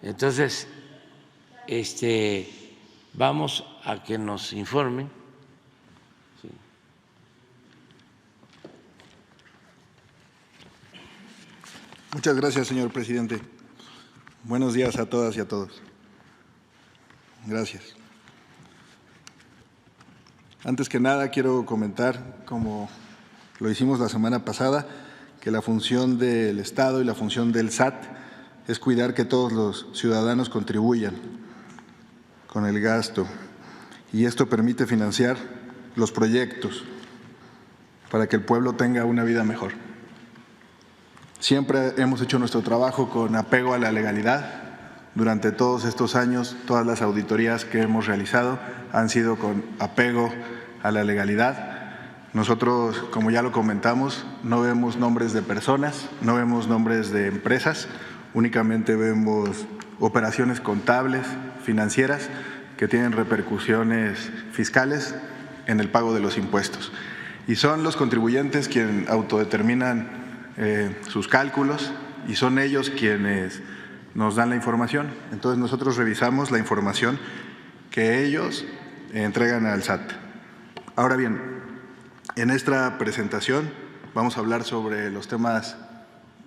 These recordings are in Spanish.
Entonces, vamos a que nos informen. Sí. Muchas gracias, señor presidente. Buenos días a todas y a todos. Gracias. Antes que nada, quiero comentar, como lo hicimos la semana pasada, que la función del Estado y la función del SAT es cuidar que todos los ciudadanos contribuyan con el gasto, y esto permite financiar los proyectos para que el pueblo tenga una vida mejor. Siempre hemos hecho nuestro trabajo con apego a la legalidad. Durante todos estos años, todas las auditorías que hemos realizado han sido con apego a la legalidad. Nosotros, como ya lo comentamos, no vemos nombres de personas, no vemos nombres de empresas, únicamente vemos operaciones contables, financieras, que tienen repercusiones fiscales en el pago de los impuestos. Y son los contribuyentes quienes autodeterminan sus cálculos, y son ellos quienes nos dan la información. Entonces nosotros revisamos la información que ellos entregan al SAT. Ahora bien, en esta presentación vamos a hablar sobre los temas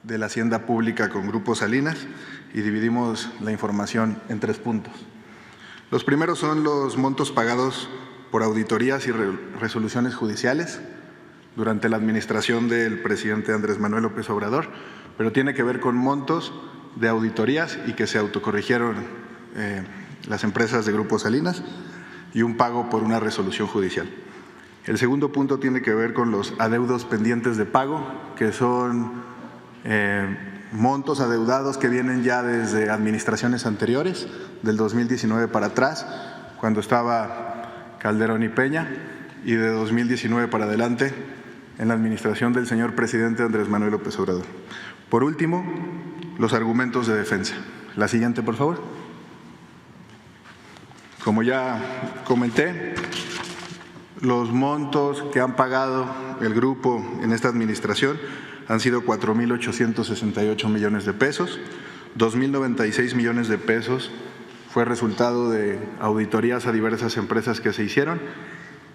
de la hacienda pública con Grupo Salinas y dividimos la información en 3 puntos. Los primeros son los montos pagados por auditorías y resoluciones judiciales durante la administración del presidente Andrés Manuel López Obrador, pero tiene que ver con montos de auditorías y que se autocorrigieron las empresas de Grupo Salinas, y un pago por una resolución judicial. El segundo punto tiene que ver con los adeudos pendientes de pago, que son montos adeudados que vienen ya desde administraciones anteriores, del 2019 para atrás, cuando estaba Calderón y Peña, y de 2019 para adelante, en la administración del señor presidente Andrés Manuel López Obrador. Por último, los argumentos de defensa. La siguiente, por favor. Como ya comenté, los montos que han pagado el grupo en esta administración han sido 4,868 millones de pesos, 2,096 millones de pesos fue resultado de auditorías a diversas empresas que se hicieron,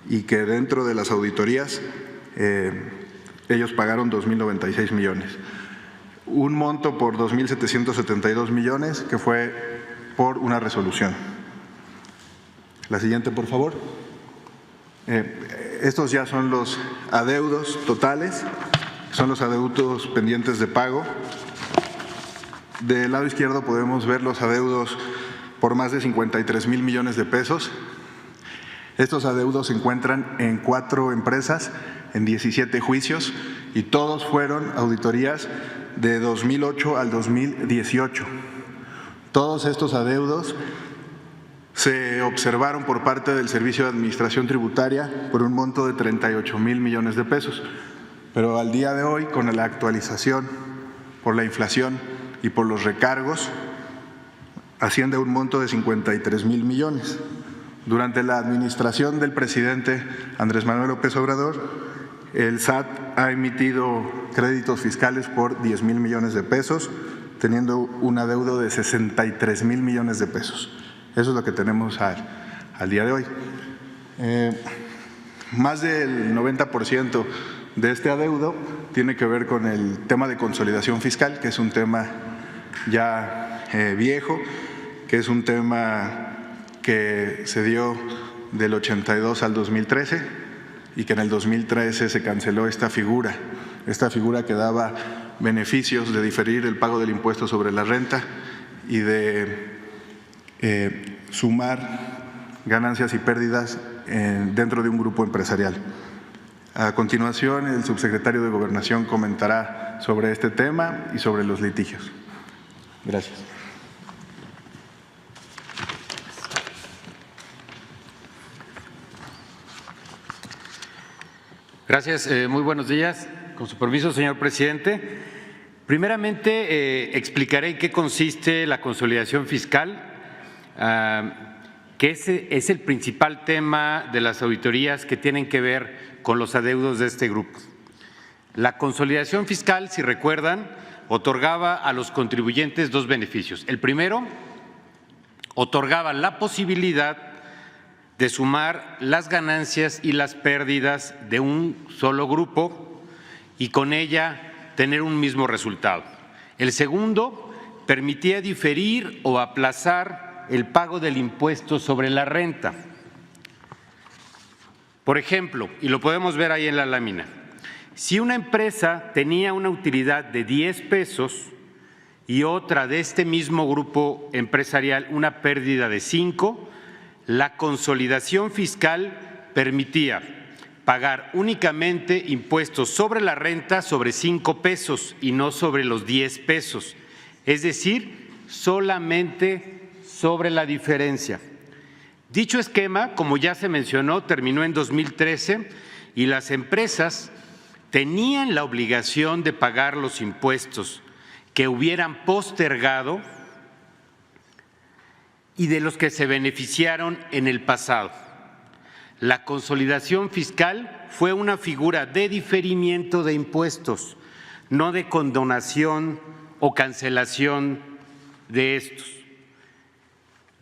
y que dentro de las auditorías ellos pagaron 2,096 millones. Un monto por 2,772 millones que fue por una resolución. La siguiente, por favor. Estos ya son los adeudos totales, son los adeudos pendientes de pago. Del lado izquierdo podemos ver los adeudos por más de 53,000 millones de pesos. Estos adeudos se encuentran en 4 empresas, en 17 juicios, y todos fueron auditorías de 2008 al 2018. Todos estos adeudos se observaron por parte del Servicio de Administración Tributaria por un monto de 38,000 millones de pesos. Pero al día de hoy, con la actualización por la inflación y por los recargos, asciende a un monto de 53,000 millones. Durante la administración del presidente Andrés Manuel López Obrador, el SAT ha emitido créditos fiscales por 10,000 millones de pesos, teniendo un adeudo de 63,000 millones de pesos. Eso es lo que tenemos al día de hoy. Más del 90% de este adeudo tiene que ver con el tema de consolidación fiscal, que es un tema ya viejo, que es un tema que se dio del 82 al 2013, y que en el 2013 se canceló esta figura que daba beneficios de diferir el pago del impuesto sobre la renta y de sumar ganancias y pérdidas dentro de un grupo empresarial. A continuación, el subsecretario de Gobernación comentará sobre este tema y sobre los litigios. Gracias. Gracias, muy buenos días. Con su permiso, señor presidente. Primeramente, explicaré en qué consiste la consolidación fiscal, que es el principal tema de las auditorías que tienen que ver con los adeudos de este grupo. La consolidación fiscal, si recuerdan, otorgaba a los contribuyentes 2 beneficios. El primero, otorgaba la posibilidad de sumar las ganancias y las pérdidas de un solo grupo y con ella tener un mismo resultado. El segundo permitía diferir o aplazar el pago del impuesto sobre la renta. Por ejemplo, y lo podemos ver ahí en la lámina, si una empresa tenía una utilidad de 10 pesos y otra de este mismo grupo empresarial una pérdida de 5, la consolidación fiscal permitía pagar únicamente impuestos sobre la renta sobre 5 pesos y no sobre los 10 pesos, es decir, solamente sobre la diferencia. Dicho esquema, como ya se mencionó, terminó en 2013 y las empresas tenían la obligación de pagar los impuestos que hubieran postergado y de los que se beneficiaron en el pasado. La consolidación fiscal fue una figura de diferimiento de impuestos, no de condonación o cancelación de estos.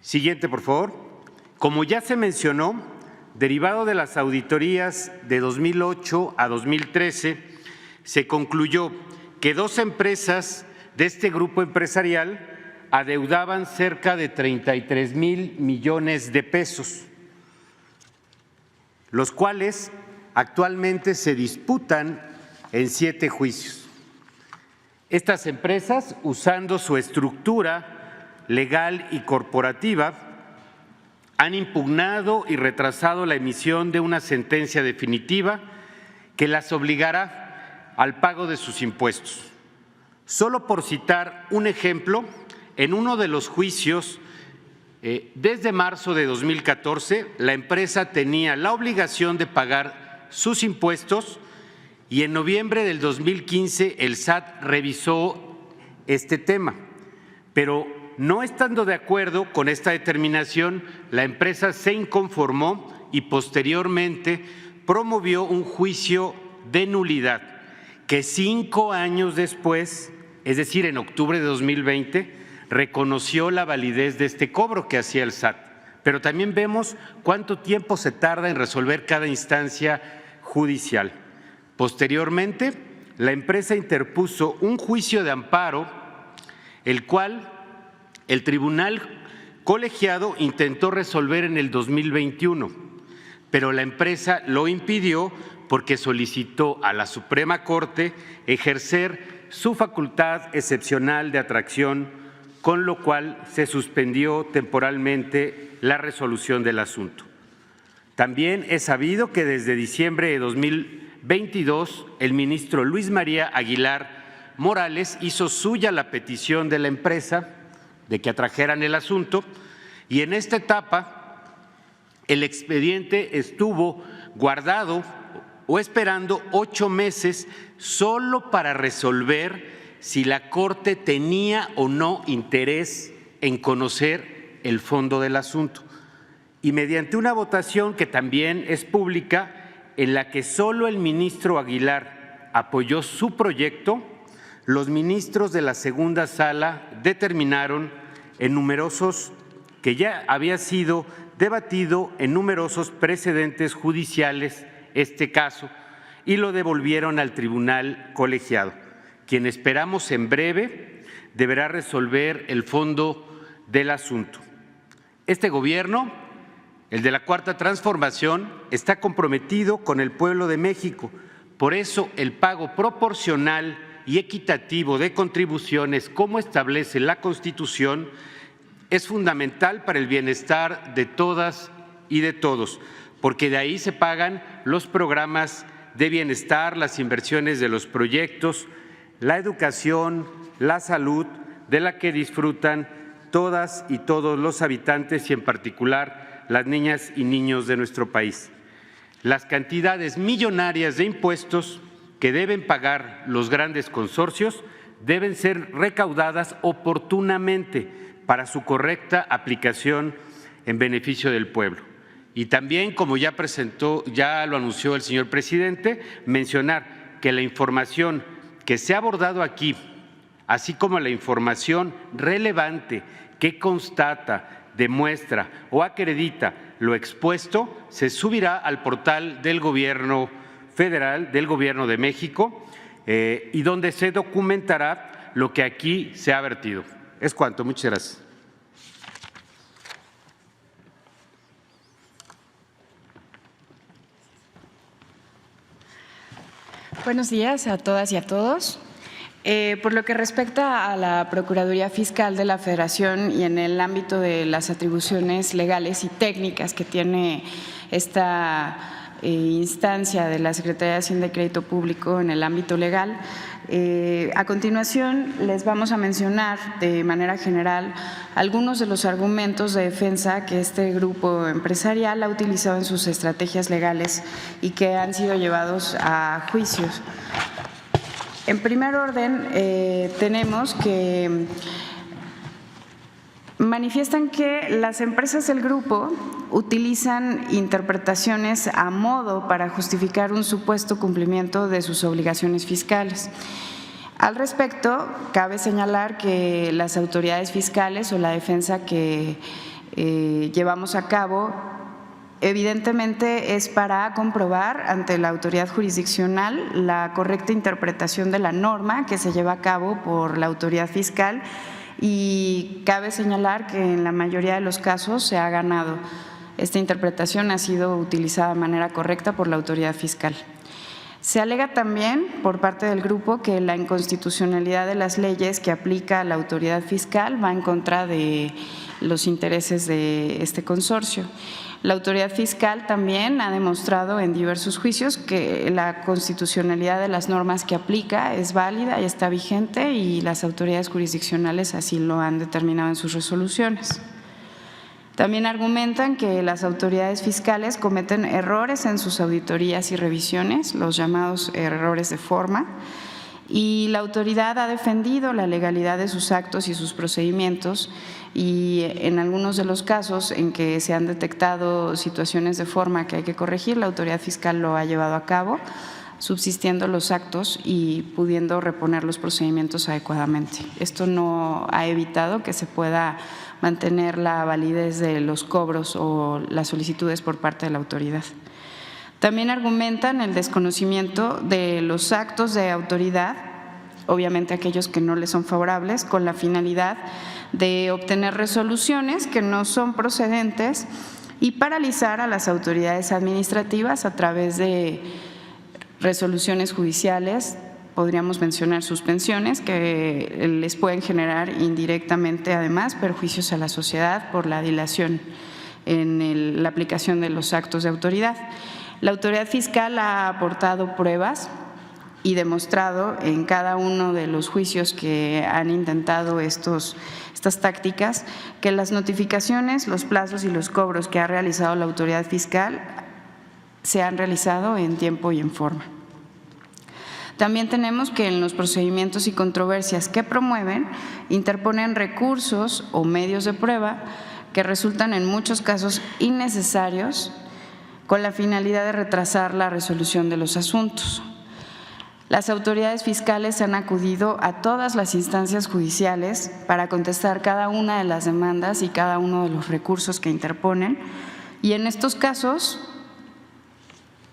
Siguiente, por favor. Como ya se mencionó, derivado de las auditorías de 2008 a 2013, se concluyó que 2 empresas de este grupo empresarial adeudaban cerca de 33,000 millones de pesos, los cuales actualmente se disputan en 7 juicios. Estas empresas, usando su estructura legal y corporativa, han impugnado y retrasado la emisión de una sentencia definitiva que las obligará al pago de sus impuestos. Solo por citar un ejemplo, en uno de los juicios, desde marzo de 2014, la empresa tenía la obligación de pagar sus impuestos y en noviembre del 2015 el SAT revisó este tema, pero no estando de acuerdo con esta determinación, la empresa se inconformó y posteriormente promovió un juicio de nulidad que 5 años después, es decir, en octubre de 2020, reconoció la validez de este cobro que hacía el SAT. Pero también vemos cuánto tiempo se tarda en resolver cada instancia judicial. Posteriormente, la empresa interpuso un juicio de amparo, el cual el tribunal colegiado intentó resolver en el 2021, pero la empresa lo impidió porque solicitó a la Suprema Corte ejercer su facultad excepcional de atracción, con lo cual se suspendió temporalmente la resolución del asunto. También es sabido que desde diciembre de 2022 el ministro Luis María Aguilar Morales hizo suya la petición de la empresa de que atrajeran el asunto y en esta etapa el expediente estuvo guardado o esperando 8 meses solo para resolver si la Corte tenía o no interés en conocer el fondo del asunto. Y mediante una votación que también es pública, en la que solo el ministro Aguilar apoyó su proyecto, los ministros de la segunda sala determinaron que ya había sido debatido en numerosos precedentes judiciales este caso y lo devolvieron al tribunal colegiado, quien esperamos en breve deberá resolver el fondo del asunto. Este gobierno, el de la Cuarta Transformación, está comprometido con el pueblo de México. Por eso el pago proporcional y equitativo de contribuciones, como establece la Constitución, es fundamental para el bienestar de todas y de todos, porque de ahí se pagan los programas de bienestar, las inversiones de los proyectos, la educación, la salud, de la que disfrutan todas y todos los habitantes y en particular las niñas y niños de nuestro país. Las cantidades millonarias de impuestos que deben pagar los grandes consorcios deben ser recaudadas oportunamente para su correcta aplicación en beneficio del pueblo. Y también, como ya lo anunció el señor presidente, mencionar que la información que se ha abordado aquí, así como la información relevante que constata demuestra o acredita lo expuesto, se subirá al portal del Gobierno federal, del Gobierno de México, y donde se documentará lo que aquí se ha vertido. Es cuanto. Muchas gracias. Buenos días a todas y a todos. Por lo que respecta a la Procuraduría Fiscal de la Federación y en el ámbito de las atribuciones legales y técnicas que tiene esta instancia de la Secretaría de Hacienda y Crédito Público en el ámbito legal, a continuación les vamos a mencionar de manera general algunos de los argumentos de defensa que este grupo empresarial ha utilizado en sus estrategias legales y que han sido llevados a juicios. En primer orden, tenemos que manifiestan que las empresas del grupo utilizan interpretaciones a modo para justificar un supuesto cumplimiento de sus obligaciones fiscales. Al respecto, cabe señalar que las autoridades fiscales o la defensa que llevamos a cabo evidentemente es para comprobar ante la autoridad jurisdiccional la correcta interpretación de la norma que se lleva a cabo por la autoridad fiscal, y cabe señalar que en la mayoría de los casos se ha ganado. Esta interpretación ha sido utilizada de manera correcta por la autoridad fiscal. Se alega también por parte del grupo que la inconstitucionalidad de las leyes que aplica la autoridad fiscal va en contra de los intereses de este consorcio. La autoridad fiscal también ha demostrado en diversos juicios que la constitucionalidad de las normas que aplica es válida y está vigente, y las autoridades jurisdiccionales así lo han determinado en sus resoluciones. También argumentan que las autoridades fiscales cometen errores en sus auditorías y revisiones, los llamados errores de forma, y la autoridad ha defendido la legalidad de sus actos y sus procedimientos, y en algunos de los casos en que se han detectado situaciones de forma que hay que corregir, la autoridad fiscal lo ha llevado a cabo, subsistiendo los actos y pudiendo reponer los procedimientos adecuadamente. Esto no ha evitado que se pueda mantener la validez de los cobros o las solicitudes por parte de la autoridad. También argumentan el desconocimiento de los actos de autoridad, obviamente aquellos que no les son favorables, con la finalidad de obtener resoluciones que no son procedentes y paralizar a las autoridades administrativas a través de resoluciones judiciales. Podríamos mencionar suspensiones que les pueden generar indirectamente además perjuicios a la sociedad por la dilación en la aplicación de los actos de autoridad. La autoridad fiscal ha aportado pruebas y demostrado en cada uno de los juicios que han intentado estas tácticas que las notificaciones, los plazos y los cobros que ha realizado la autoridad fiscal se han realizado en tiempo y en forma. También tenemos que en los procedimientos y controversias que promueven, interponen recursos o medios de prueba que resultan en muchos casos innecesarios con la finalidad de retrasar la resolución de los asuntos. Las autoridades fiscales han acudido a todas las instancias judiciales para contestar cada una de las demandas y cada uno de los recursos que interponen, y en estos casos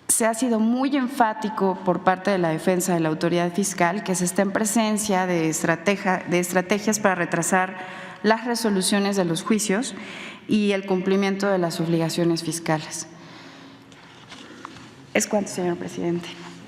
se ha sido muy enfático por parte de la defensa de la autoridad fiscal que se está en presencia de estrategias para retrasar las resoluciones de los juicios y el cumplimiento de las obligaciones fiscales. Es cuanto, señor presidente.